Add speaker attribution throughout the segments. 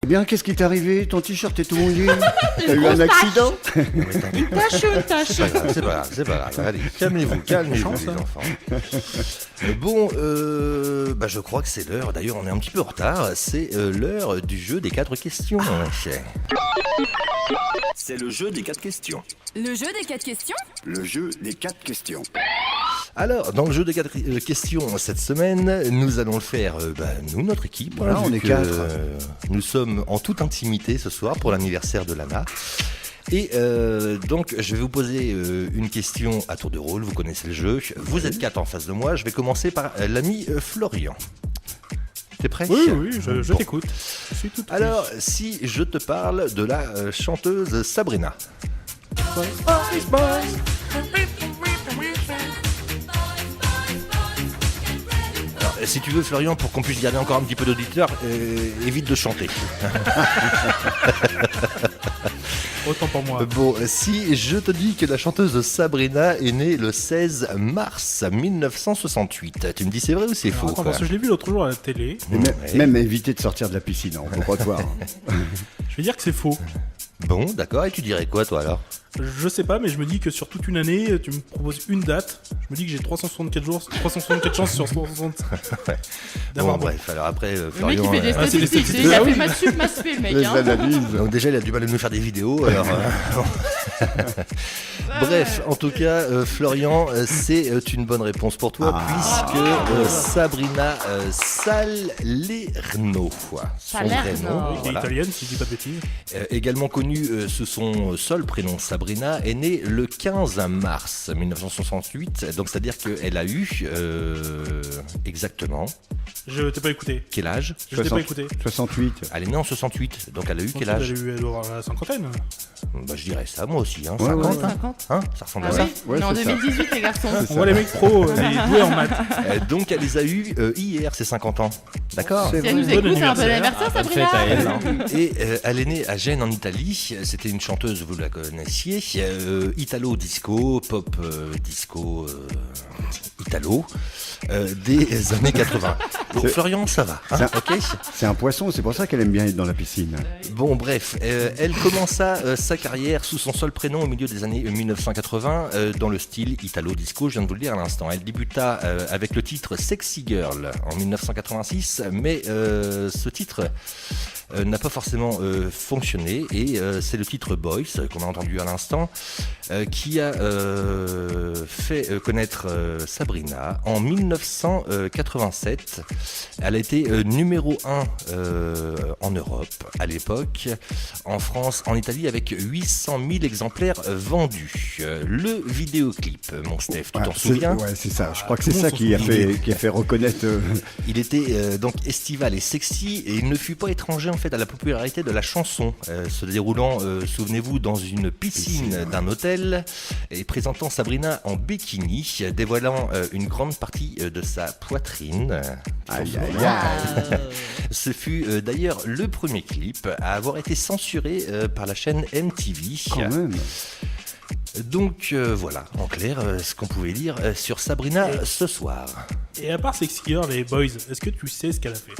Speaker 1: Bien, qu'est-ce qui t'est arrivé? Ton t-shirt est tout mouillé. T'as eu un accident?
Speaker 2: Une tâche.
Speaker 3: C'est pas grave. Allez, calmez-vous les enfants. Bon, je crois que c'est l'heure. D'ailleurs, on est un petit peu en retard. C'est l'heure du jeu des 4 questions.
Speaker 4: C'est le jeu des 4 questions.
Speaker 2: Le jeu des 4 questions?
Speaker 1: Le jeu des 4 questions.
Speaker 3: Alors, dans le jeu des 4 questions cette semaine, nous allons le faire, nous, notre équipe.
Speaker 1: Voilà,
Speaker 3: vu
Speaker 1: on est
Speaker 3: que,
Speaker 1: 4.
Speaker 3: Nous sommes en toute intimité ce soir pour l'anniversaire de Lana. Et donc, je vais vous poser une question à tour de rôle. Vous connaissez le jeu. Vous êtes 4 en face de moi. Je vais commencer par l'ami Florian. T'es prêt?
Speaker 5: Oui, je t'écoute. Je suis tout
Speaker 3: Alors, si je te parle de la chanteuse Sabrina. Alors, si tu veux, Florian, pour qu'on puisse garder encore un petit peu d'auditeurs, évite de chanter.
Speaker 5: Autant pour moi.
Speaker 3: Bon, si je te dis que la chanteuse Sabrina est née le 16 mars 1968, tu me dis c'est vrai ou c'est faux?
Speaker 5: Attends, parce que je l'ai vu l'autre jour à la télé.
Speaker 1: Même éviter de sortir de la piscine, on peut pas te voir.
Speaker 5: Je vais dire que c'est faux.
Speaker 3: Bon, d'accord, et tu dirais quoi toi alors?
Speaker 5: Je sais pas, mais je me dis que sur toute une année, tu me proposes une date. Je me dis que j'ai 364 chances sur 160 d'avoir
Speaker 3: Bon, bref, alors après,
Speaker 2: Le mec
Speaker 3: Florian...
Speaker 2: il fait des
Speaker 5: c'est des
Speaker 2: statistiques,
Speaker 5: statistiques.
Speaker 2: il a
Speaker 5: Ah
Speaker 2: fait
Speaker 5: oui.
Speaker 2: maths sup le mec.
Speaker 1: Les
Speaker 2: Hein.
Speaker 1: analyses.
Speaker 3: Donc déjà, il a du mal à nous faire des vidéos, alors... Bref, en tout cas, Florian, c'est une bonne réponse pour toi, puisque Sabrina Salerno, son
Speaker 2: Salerno.
Speaker 3: prénom,
Speaker 5: qui est
Speaker 3: voilà,
Speaker 5: italienne, si je dis pas de bêtises.
Speaker 3: également connue sous son seul prénom Sabrina, est née le 15 mars 1968, donc c'est-à-dire qu'elle a eu exactement
Speaker 5: Je t'ai pas écouté.
Speaker 3: quel âge?
Speaker 5: Je t'ai pas écouté.
Speaker 1: 68.
Speaker 3: Elle est née en 68, donc elle a eu quel
Speaker 5: Ensuite,
Speaker 3: âge?
Speaker 5: elle doit avoir la cinquantaine.
Speaker 3: Je dirais ça, moi aussi, hein,
Speaker 1: Ouais,
Speaker 3: 50,
Speaker 1: ouais.
Speaker 3: hein.
Speaker 2: 50.
Speaker 3: Hein, ça ressemble
Speaker 2: Ah
Speaker 3: à ça.
Speaker 2: oui,
Speaker 1: Ouais,
Speaker 2: on est en
Speaker 1: c'est ça.
Speaker 2: 2018 les garçons.
Speaker 5: On voit les mecs pros, les doués en maths.
Speaker 3: Donc elle les a eu hier, ses 50 ans. D'accord.
Speaker 1: C'est
Speaker 2: Si elle nous
Speaker 1: vrai.
Speaker 5: Bon
Speaker 2: écoute, un bon
Speaker 5: anniversaire.
Speaker 2: anniversaire Sabrina.
Speaker 3: Et elle est née à Gênes en Italie. C'était une chanteuse, vous la connaissiez, italo disco, pop disco italo des années 80. Bon,
Speaker 1: C'est-
Speaker 3: Florian, ça va, hein,
Speaker 1: Ça-
Speaker 3: ok.
Speaker 1: C'est un poisson, c'est pour ça qu'elle aime bien être dans la piscine.
Speaker 3: Bon, bref, elle commença sa carrière sous son seul prénom au milieu des années 1980 dans le style italo disco. Je viens de vous le dire à l'instant. Elle débuta avec le titre Sexy Girl en 1986, mais ce titre n'a pas forcément fonctionné et c'est le titre Boys qu'on a entendu à l'instant qui a fait connaître Sabrina en 1987. Elle a été numéro 1 en Europe à l'époque, en France, en Italie avec 800 000 exemplaires vendus. Le vidéoclip, mon Steph, tu t'en souviens?
Speaker 1: Ouais, c'est ça. Je crois que c'est
Speaker 5: tout le
Speaker 1: ça
Speaker 5: monde
Speaker 1: qui a
Speaker 5: s'en
Speaker 1: fait reconnaître.
Speaker 3: Il était donc estival et sexy et il ne fut pas étranger en fait à la popularité de la chanson, se déroulant, souvenez-vous, dans une piscine d'un hôtel et présentant Sabrina en bikini, dévoilant une grande partie de sa poitrine.
Speaker 1: Aïe, aïe, aïe.
Speaker 3: Ce fut d'ailleurs le premier clip à avoir été censuré par la chaîne MTV.
Speaker 1: Quand même.
Speaker 3: Donc voilà, en clair, ce qu'on pouvait dire sur Sabrina ce soir.
Speaker 5: Et à part Sexy Girl et Boys, est-ce que tu sais ce qu'elle a fait?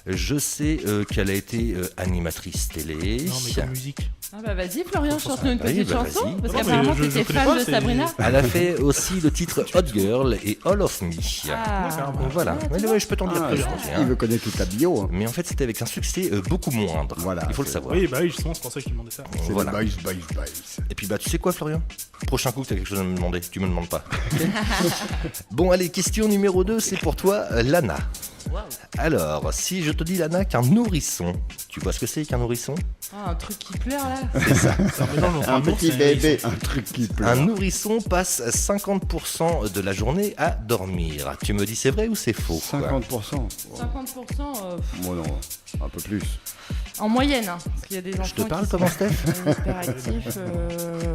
Speaker 3: Je sais qu'elle a été animatrice télé.
Speaker 5: Non, mais comme musique.
Speaker 2: Ah bah vas-y Florian, chante-nous une
Speaker 3: Oui,
Speaker 2: petite
Speaker 3: bah
Speaker 2: chanson.
Speaker 3: vas-y.
Speaker 2: Parce
Speaker 5: Non, mais
Speaker 2: qu'apparemment
Speaker 5: je
Speaker 2: t'étais
Speaker 5: connais
Speaker 2: fan
Speaker 5: pas,
Speaker 2: de
Speaker 5: c'est-
Speaker 2: Sabrina.
Speaker 3: Elle a fait aussi le titre Hot Girl et All of Me.
Speaker 2: Ah.
Speaker 3: Donc voilà, mais ouais, je peux t'en dire
Speaker 1: Ah,
Speaker 3: plus.
Speaker 1: il veut connaître toute la bio. Hein.
Speaker 3: Mais en fait, c'était avec un succès beaucoup moindre.
Speaker 1: Voilà,
Speaker 3: Il faut le
Speaker 1: c'est-
Speaker 3: savoir.
Speaker 5: Oui, bah oui, justement, c'est pour ça que je te demandais ça.
Speaker 1: C'est
Speaker 3: Voilà.
Speaker 1: les boys.
Speaker 3: Et puis bah tu sais quoi Florian? Prochain coup que tu as quelque chose à me demander, tu me demandes pas. Ok. Bon allez, question numéro 2, c'est pour toi Lana. Alors, si je te dis Lana qu'un nourrisson, tu vois ce que c'est qu'un nourrisson?
Speaker 2: Ah, un truc qui pleure là.
Speaker 5: C'est un mélange entre
Speaker 1: Un
Speaker 5: ours
Speaker 1: petit
Speaker 5: et
Speaker 1: bébé, un truc qui pleure.
Speaker 3: Un nourrisson passe 50% de la journée à dormir. Tu me dis c'est vrai ou c'est faux?
Speaker 1: 50%.
Speaker 2: 50%,
Speaker 1: Bon, non, un peu plus.
Speaker 2: en moyenne, hein, parce qu'il y a des enfants
Speaker 3: Je te parle
Speaker 2: qui
Speaker 3: comment
Speaker 2: sont
Speaker 3: Steph?
Speaker 2: hyperactifs.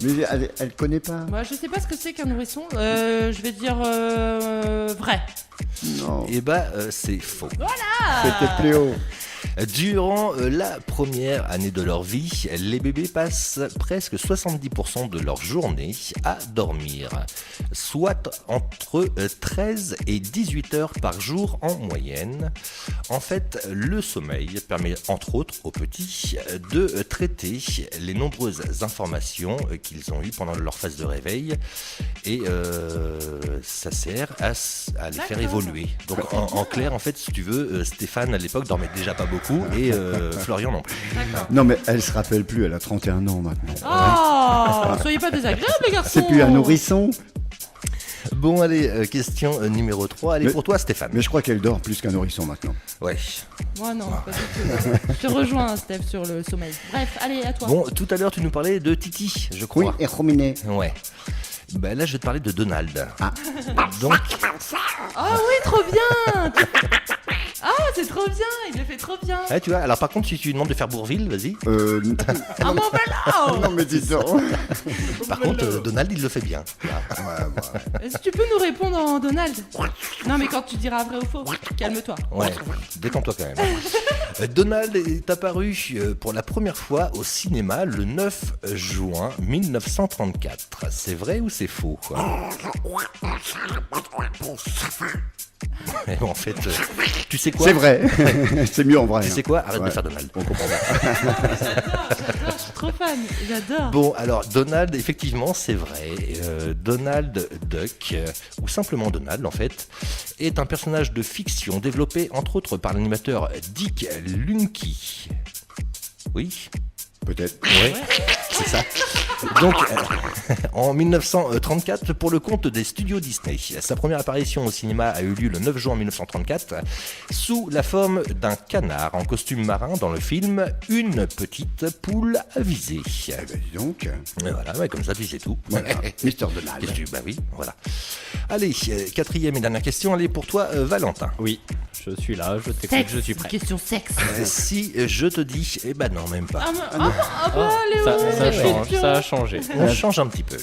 Speaker 1: Mais elle connaît pas.
Speaker 2: Moi, je sais pas ce que c'est qu'un nourrisson. Je vais dire vrai.
Speaker 1: Non.
Speaker 3: Eh bah c'est faux.
Speaker 1: C'était plus haut.
Speaker 3: Durant la première année de leur vie, les bébés passent presque 70% de leur journée à dormir, soit entre 13 et 18 heures par jour en moyenne. En fait, le sommeil permet entre autres aux petits de traiter les nombreuses informations qu'ils ont eues pendant leur phase de réveil et ça sert à les faire
Speaker 2: D'accord.
Speaker 3: évoluer. Donc en clair, en fait, si tu veux, Stéphane à l'époque dormait déjà pas beaucoup et Florian non plus.
Speaker 2: D'accord.
Speaker 1: Non, mais elle se rappelle plus, elle a 31 ans maintenant.
Speaker 2: Oh, soyez pas désagréables, les garçons.
Speaker 1: C'est plus un nourrisson,
Speaker 3: Bon, allez, question numéro 3. Allez,
Speaker 1: Mais-
Speaker 3: pour toi, Stéphane.
Speaker 1: mais je crois qu'elle dort plus qu'un nourrisson maintenant.
Speaker 3: Ouais.
Speaker 2: Moi, non, pas du tout. Je te rejoins, Steph, sur le sommeil. Bref, allez, à toi.
Speaker 3: Bon, tout à l'heure, tu nous parlais de Titi, je
Speaker 1: Oui,
Speaker 3: crois.
Speaker 1: et Rominé.
Speaker 3: Ouais. Ben là, je vais te parler de Donald. Donc,
Speaker 2: Ah oui, trop bien. Ah, c'est trop bien, il le fait trop bien.
Speaker 3: tu vois, alors par contre, si tu lui demandes de faire Bourville, vas-y.
Speaker 2: Ah mon vélo.
Speaker 1: non, mais dis donc.
Speaker 3: Par contre, Donald, il le fait bien.
Speaker 2: Est-ce que tu peux nous répondre en Donald? Non, mais quand tu diras vrai ou faux, calme-toi.
Speaker 3: Ouais, détends-toi quand même. Donald est apparu pour la première fois au cinéma le 9 juin 1934. C'est vrai ou c'est faux quoi? Mais bon, en fait, tu sais quoi?
Speaker 1: C'est vrai. C'est mieux en vrai.
Speaker 3: Tu sais quoi? Arrête de faire Donald.
Speaker 1: On comprend pas.
Speaker 2: J'adore, je suis trop fan, j'adore.
Speaker 3: Bon, alors Donald, effectivement, c'est vrai. Donald Duck, ou simplement Donald en fait, est un personnage de fiction développé entre autres par l'animateur Dick Lunky. Oui,
Speaker 1: Peut-être.
Speaker 3: ouais, c'est ça. Donc, en 1934, pour le compte des studios Disney, sa première apparition au cinéma a eu lieu le 9 juin 1934, sous la forme d'un canard en costume marin dans le film Une petite poule avisée.
Speaker 1: Eh ben, dis donc.
Speaker 3: Et voilà, ouais, comme ça tu sais tout.
Speaker 1: Voilà. Mr. Donald.
Speaker 3: Qu'est-ce que tu- Bah oui, voilà. Allez, quatrième et dernière question, elle est pour toi, Valentin.
Speaker 6: Oui, je suis là, je t'écoute,
Speaker 2: Sexe,
Speaker 6: je suis prêt.
Speaker 2: question sexe.
Speaker 3: Si je te dis, eh ben non, même pas.
Speaker 2: Léo,
Speaker 6: Ça
Speaker 2: quelle
Speaker 6: change,
Speaker 2: question.
Speaker 6: ça a changé.
Speaker 3: On change un petit peu.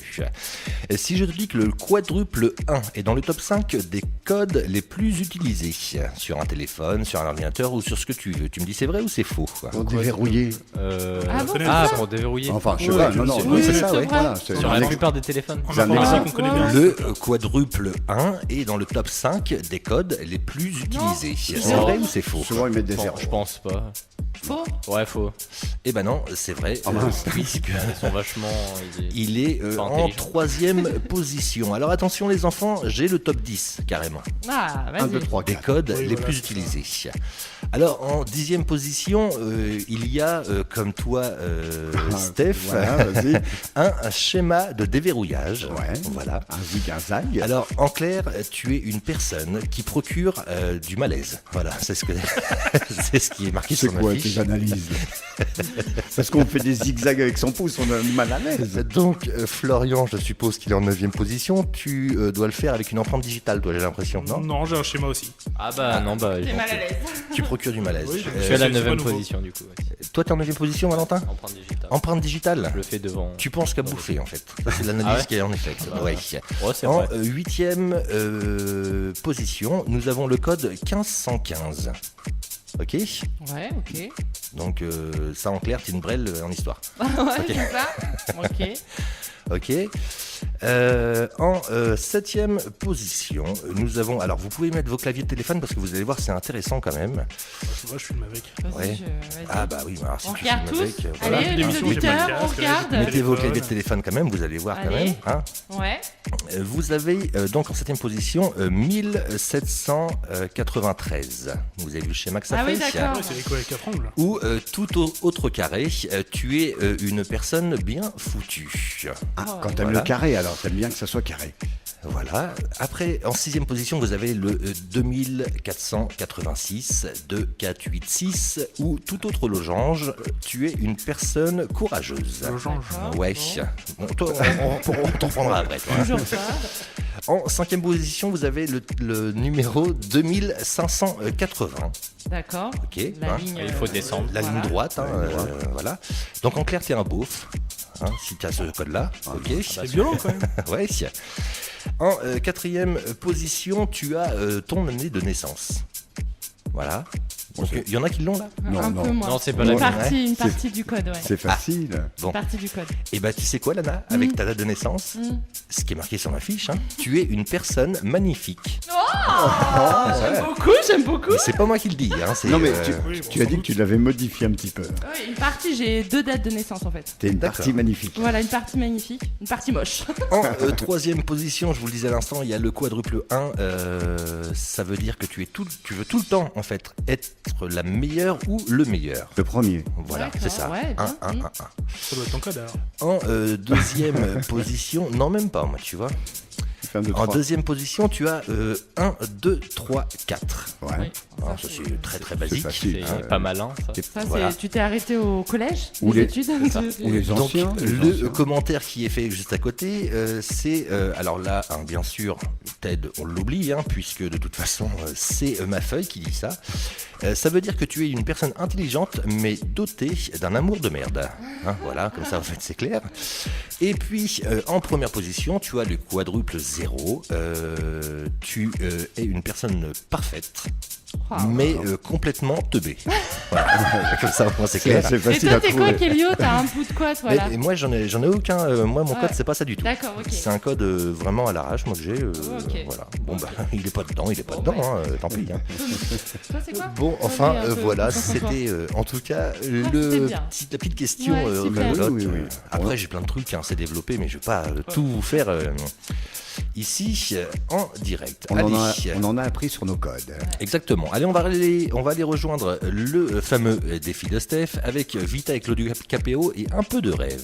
Speaker 3: Si je te dis que le quadruple 1 est dans le top 5 des codes les plus utilisés sur un téléphone, sur un ordinateur ou sur ce que tu veux, tu me dis c'est vrai ou c'est faux quoi?
Speaker 1: Pour déverrouiller.
Speaker 2: Ah bon,
Speaker 6: Ah,
Speaker 2: ça
Speaker 6: pour déverrouiller.
Speaker 1: Enfin, je sais
Speaker 3: Ouais,
Speaker 1: pas. Non, non.
Speaker 3: c'est-
Speaker 1: oui,
Speaker 3: c'est
Speaker 1: c'est
Speaker 3: ça,
Speaker 1: ça,
Speaker 2: ouais.
Speaker 1: ouais. Voilà, c'est
Speaker 6: Sur
Speaker 1: un
Speaker 6: la
Speaker 1: ex-
Speaker 6: plupart des téléphones.
Speaker 1: C'est un exemple qu'on connaît bien.
Speaker 3: Le quadruple 1 est dans le top 5 des codes les plus utilisés. C'est
Speaker 2: Non.
Speaker 3: vrai ou c'est faux?
Speaker 1: Souvent, ils mettent des
Speaker 6: Bon,
Speaker 1: zéros.
Speaker 6: je pense pas.
Speaker 2: Faux.
Speaker 6: Ouais, faux.
Speaker 3: Eh ben non, c'est vrai, puisque
Speaker 6: Ils sont vachement.
Speaker 3: il est
Speaker 6: Pas
Speaker 3: en
Speaker 6: intelligent.
Speaker 3: 3e position. Alors attention les enfants, j'ai le top 10 carrément.
Speaker 2: Ah,
Speaker 1: 1, 2,
Speaker 2: vas-y.
Speaker 1: 3,
Speaker 3: Des
Speaker 1: 4.
Speaker 3: codes
Speaker 5: Oui,
Speaker 3: les
Speaker 5: voilà,
Speaker 3: plus
Speaker 5: c'est ça.
Speaker 3: utilisés. Alors en 10e position, il y a, comme toi Steph,
Speaker 1: Voilà, vas-y.
Speaker 3: un schéma de déverrouillage.
Speaker 1: Ouais.
Speaker 3: Voilà.
Speaker 1: Un zig, un zag.
Speaker 3: Alors, en clair, tu es une personne qui procure du malaise. Voilà, c'est ce, que... c'est ce qui est marqué
Speaker 1: C'est
Speaker 3: sur
Speaker 1: quoi
Speaker 3: ma fiche.
Speaker 1: tes analyses? Parce qu'on fait des zigzags avec son pouce, on a mal à l'aise.
Speaker 3: Donc, Florian, je suppose qu'il est en 9e position. Tu dois le faire avec une empreinte digitale, toi, j'ai l'impression, non?
Speaker 5: Non, j'ai un schéma aussi.
Speaker 6: Ah bah non, bah.
Speaker 2: T'es mal à l'aise.
Speaker 3: Tu procures du malaise.
Speaker 5: Oui,
Speaker 6: Je suis à la
Speaker 5: c'est pas
Speaker 6: 9ème
Speaker 5: nouveau.
Speaker 6: position du coup. Ouais.
Speaker 3: Toi, t'es en 9e position, Valentin?
Speaker 6: Empreinte digitale.
Speaker 3: Empreinte digitale?
Speaker 6: Je le fais devant.
Speaker 3: Tu penses qu'à bouffer, en fait. Ça, c'est l'analyse
Speaker 6: Ah ouais
Speaker 3: qui est en effet. Ouais.
Speaker 6: Ouais, c'est
Speaker 3: En
Speaker 6: vrai.
Speaker 3: 8e position, nous avons le code 1515. Ok?
Speaker 2: Ouais, ok.
Speaker 3: Donc, ça, en clair, Tine Brel en histoire.
Speaker 2: Ouais, c'est ça. Ok.
Speaker 3: Ok. En 7e position, nous avons. Alors, vous pouvez mettre vos claviers de téléphone parce que vous allez voir, c'est intéressant quand même.
Speaker 5: Tu vois, je filme avec.
Speaker 2: Vas-y,
Speaker 3: Ouais.
Speaker 2: vas-y.
Speaker 3: Ah, bah oui, alors si
Speaker 2: On
Speaker 3: tu
Speaker 2: regarde
Speaker 3: filmes
Speaker 2: tous.
Speaker 3: avec,
Speaker 2: Allez,
Speaker 5: Voilà,
Speaker 2: les
Speaker 5: l'émission, j'ai
Speaker 2: auditeurs,
Speaker 5: pas de
Speaker 2: on
Speaker 5: casque,
Speaker 2: regarde.
Speaker 3: mettez vos
Speaker 5: téléphone.
Speaker 3: claviers de téléphone quand même, vous allez voir quand
Speaker 2: Allez.
Speaker 3: même. Hein.
Speaker 2: Ouais.
Speaker 3: Vous avez donc en 7e position 1793. Vous avez vu le schéma que ça
Speaker 2: Ah
Speaker 3: fait
Speaker 2: oui, d'accord.
Speaker 5: Ouais, c'est les quoi avec 4 angles.
Speaker 3: Ou tout autre carré, tu es une personne bien foutue.
Speaker 1: Ah,
Speaker 2: Oh,
Speaker 1: quand t'aimes
Speaker 3: voilà.
Speaker 1: le carré, alors t'aimes bien que ça soit carré.
Speaker 3: Voilà. Après, en 6e position, vous avez le 2486, 2486, ou tout autre losange, tu es une personne courageuse.
Speaker 5: Losange.
Speaker 2: D'accord.
Speaker 3: Ouais. Bon, toi, on t'en reprendra après. Toi, hein.
Speaker 2: Toujours ça.
Speaker 3: En 5e position, vous avez le numéro 2580.
Speaker 2: D'accord.
Speaker 3: Ok.
Speaker 2: La
Speaker 3: hein.
Speaker 2: ligne.
Speaker 6: Il faut descendre.
Speaker 3: La ligne droite, hein, voilà. Donc en clair, t'es un beauf, hein, si tu as ce code-là. Ok.
Speaker 5: C'est violent quand même.
Speaker 3: Ouais. En 4e position, tu as ton année de naissance. Voilà. Donc, il y en a qui l'ont là.
Speaker 1: Non,
Speaker 2: un
Speaker 1: non.
Speaker 2: peu moins.
Speaker 6: Non, c'est pas
Speaker 2: une
Speaker 6: la mienne.
Speaker 2: partie, une partie du code, ouais.
Speaker 1: C'est facile.
Speaker 3: Bon.
Speaker 2: Une partie du code.
Speaker 3: Et bah tu sais quoi Lana, avec ta date de naissance, ce qui est marqué sur ma fiche, tu es une personne magnifique.
Speaker 2: J'aime beaucoup.
Speaker 3: Mais c'est pas moi qui le dis, hein, c'est,
Speaker 1: Non, mais
Speaker 5: oui,
Speaker 1: tu as dit que tu l'avais modifié un petit peu.
Speaker 2: Ouais, une partie, j'ai 2 dates de naissance en fait.
Speaker 1: T'es une
Speaker 3: D'accord.
Speaker 1: partie magnifique.
Speaker 2: Voilà, une partie magnifique, une partie moche.
Speaker 3: En troisième position, je vous le disais à l'instant, il y a le quadruple 1. Ça veut dire que tu veux tout le temps en fait être la meilleure ou le meilleur.
Speaker 1: Le premier.
Speaker 3: Voilà,
Speaker 2: D'accord,
Speaker 3: c'est ça.
Speaker 2: ouais, bien.
Speaker 3: 1, 1, 1, 1.
Speaker 5: Ça doit être ton cas d'ailleurs.
Speaker 3: En deuxième position, non même pas moi tu vois.
Speaker 1: Fin de
Speaker 3: En
Speaker 1: 3.
Speaker 3: deuxième position, tu as 1, 2, 3, 4.
Speaker 1: Ouais.
Speaker 2: Oui.
Speaker 3: Alors, ça c'est très très basique.
Speaker 1: facile.
Speaker 6: C'est pas malin, ça.
Speaker 2: Ça,
Speaker 3: Voilà.
Speaker 2: c'est. Tu t'es arrêté au collège,
Speaker 1: Ou
Speaker 2: les
Speaker 1: les-
Speaker 2: études.
Speaker 1: Ou les
Speaker 3: Donc
Speaker 1: anciens. les
Speaker 3: le
Speaker 1: anciens.
Speaker 3: commentaire qui est fait juste à côté, c'est alors là, hein, bien sûr, Ted, on l'oublie, hein, puisque de toute façon, c'est ma feuille qui dit ça. Ça veut dire que tu es une personne intelligente, mais dotée d'un amour de merde. Hein, voilà, comme ça en fait c'est clair. Et puis en première position, tu as le quadruple 0. Tu es une personne parfaite, mais complètement teubée. Voilà, comme ça au moins c'est
Speaker 1: C'est
Speaker 3: clair.
Speaker 1: assez
Speaker 2: Et
Speaker 1: facile
Speaker 2: toi,
Speaker 1: à
Speaker 2: t'es quoi,
Speaker 1: trouver.
Speaker 2: Kelio? T'as un bout de quoi, toi, là?
Speaker 3: Mais moi j'en ai aucun. Moi mon
Speaker 2: Ouais.
Speaker 3: code c'est pas ça du tout.
Speaker 2: D'accord, ok.
Speaker 3: C'est un code vraiment à l'arrache, moi que j'ai.
Speaker 2: Ok.
Speaker 3: Voilà. Bon bah il est pas dedans, il est pas
Speaker 2: Bon,
Speaker 3: dedans, hein, tant pis. Hein.
Speaker 2: Toi, c'est quoi?
Speaker 3: Bon enfin
Speaker 2: Vas-y, un peu,
Speaker 3: voilà,
Speaker 2: concentre-toi.
Speaker 3: c'était en tout cas
Speaker 2: c'était bien.
Speaker 3: la petite question
Speaker 2: Ouais, super.
Speaker 3: rigolote.
Speaker 1: Oui, oui, oui.
Speaker 3: Après j'ai plein de trucs, hein, c'est développé, mais je vais pas tout vous faire ici en direct.
Speaker 1: On
Speaker 3: Allez.
Speaker 1: en a appris sur nos codes.
Speaker 3: Exactement. Allez, on va aller rejoindre le fameux défi de Steph avec Vita et Claudio Capéo et un peu de rêve.